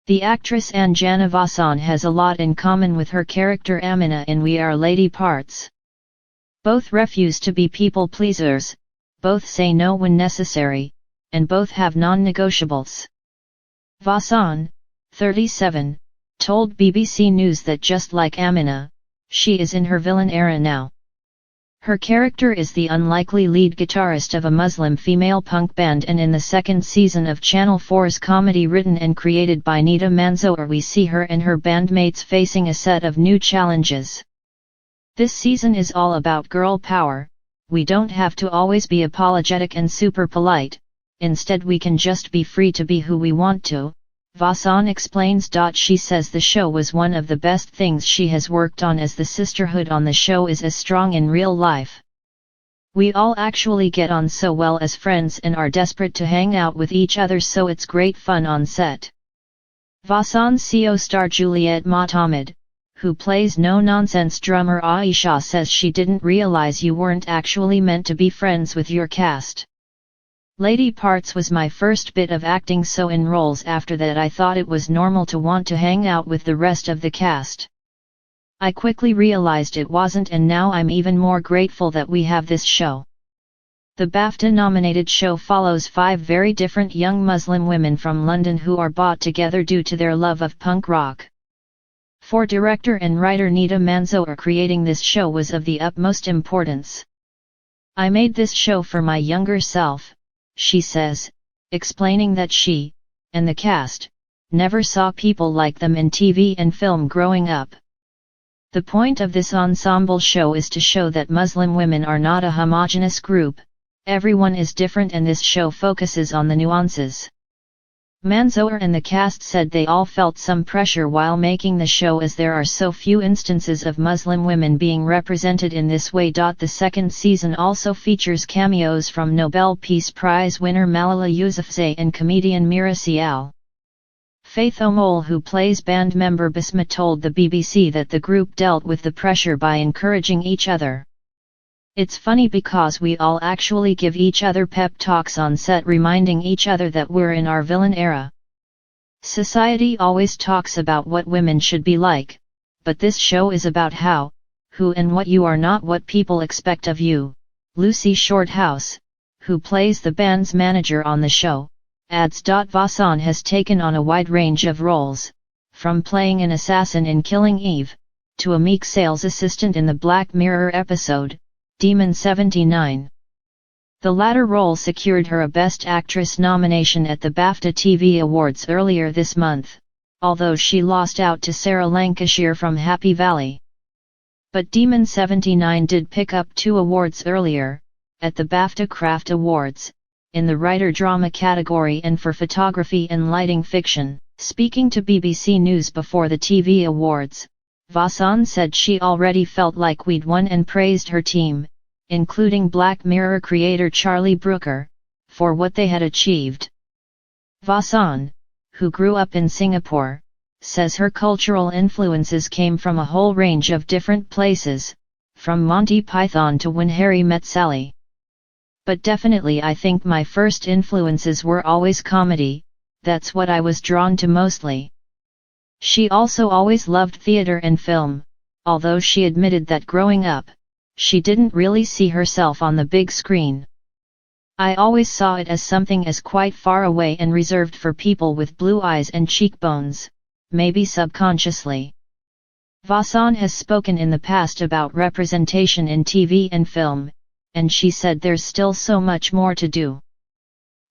The actress Anjana Vasan has a lot in common with her character Amina in We Are Lady Parts. Both refuse to be people pleasers, both say no when necessary, and both have non-negotiables. Vasan, 37, told BBC News that just like Amina, she is in her villain era now. Her character is the unlikely lead guitarist of a Muslim female punk band, and in the second season of Channel 4's comedy written and created by Nida Manzoor we see her and her bandmates facing a set of new challenges. This season is all about girl power. We don't have to always be apologetic and super polite, instead we can just be free to be who we want to. Vasan explains. She says the show was one of the best things she has worked on, as the sisterhood on the show is as strong in real life. We all actually get on so well as friends and are desperate to hang out with each other, so it's great fun on set. Vasan's co-star Juliet Mohammed, who plays no-nonsense drummer Aisha, says she didn't realize you weren't actually meant to be friends with your cast. Lady Parts was my first bit of acting, so in roles after that I thought it was normal to want to hang out with the rest of the cast. I quickly realized it wasn't, and now I'm even more grateful that we have this show. The BAFTA-nominated show follows 5 very different young Muslim women from London who are brought together due to their love of punk rock. For director and writer Nida Manzoor, creating this show was of the utmost importance. I made this show for my younger self, she says, explaining that she, and the cast, never saw people like them in TV and film growing up. The point of this ensemble show is to show that Muslim women are not a homogeneous group, everyone is different, and this show focuses on the nuances. Manzoor and the cast said they all felt some pressure while making the show, as there are so few instances of Muslim women being represented in this way. The second season also features cameos from Nobel Peace Prize winner Malala Yousafzai and comedian Mira Sial. Faith Omol, who plays band member Bisma, told the BBC that the group dealt with the pressure by encouraging each other. It's funny because we all actually give each other pep talks on set, reminding each other that we're in our villain era. Society always talks about what women should be like, but this show is about how, who and what you are, not what people expect of you. Lucy Shorthouse, who plays the band's manager on the show, adds. Vasan has taken on a wide range of roles, from playing an assassin in Killing Eve, to a meek sales assistant in the Black Mirror episode Demon 79. The latter role secured her a Best Actress nomination at the BAFTA TV Awards earlier this month, although she lost out to Sarah Lancashire from Happy Valley. But Demon 79 did pick up 2 awards earlier, at the BAFTA Craft Awards, in the writer drama category and for photography and lighting fiction. Speaking to BBC News before the TV Awards, Vasan said she already felt like we'd won and praised her team, including Black Mirror creator Charlie Brooker, for what they had achieved. Vasan, who grew up in Singapore, says her cultural influences came from a whole range of different places, from Monty Python to When Harry Met Sally. But definitely I think my first influences were always comedy, that's what I was drawn to mostly. She also always loved theater and film, although she admitted that growing up, she didn't really see herself on the big screen. I always saw it as something as quite far away and reserved for people with blue eyes and cheekbones, maybe subconsciously. Vasan has spoken in the past about representation in TV and film, and she said there's still so much more to do.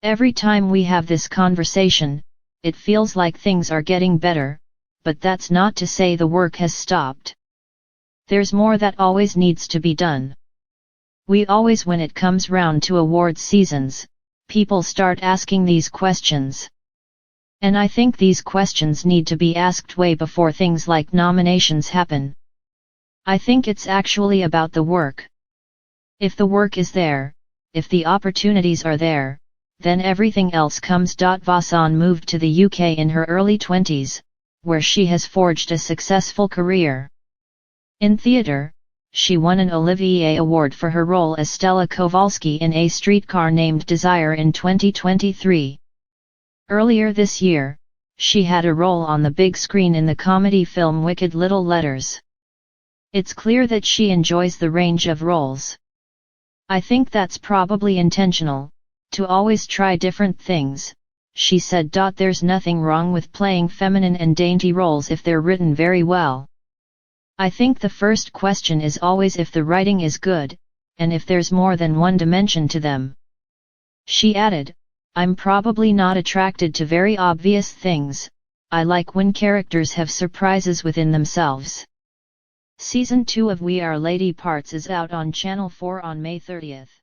Every time we have this conversation, it feels like things are getting better, but that's not to say the work has stopped. There's more that always needs to be done. We always, when it comes round to awards seasons, people start asking these questions. And I think these questions need to be asked way before things like nominations happen. I think it's actually about the work. If the work is there, if the opportunities are there, then everything else comes. Vasan moved to the UK in her early 20s, where she has forged a successful career. In theatre, she won an Olivier Award for her role as Stella Kowalski in A Streetcar Named Desire in 2023. Earlier this year, She had a role on the big screen in the comedy film Wicked Little Letters. It's clear that she enjoys the range of roles. I think that's probably intentional, to always try different things, she said. There's nothing wrong with playing feminine and dainty roles if they're written very well. I think the first question is always if the writing is good, and if there's more than one dimension to them. She added, I'm probably not attracted to very obvious things, I like when characters have surprises within themselves. Season 2 of We Are Lady Parts is out on Channel 4 on May 30th.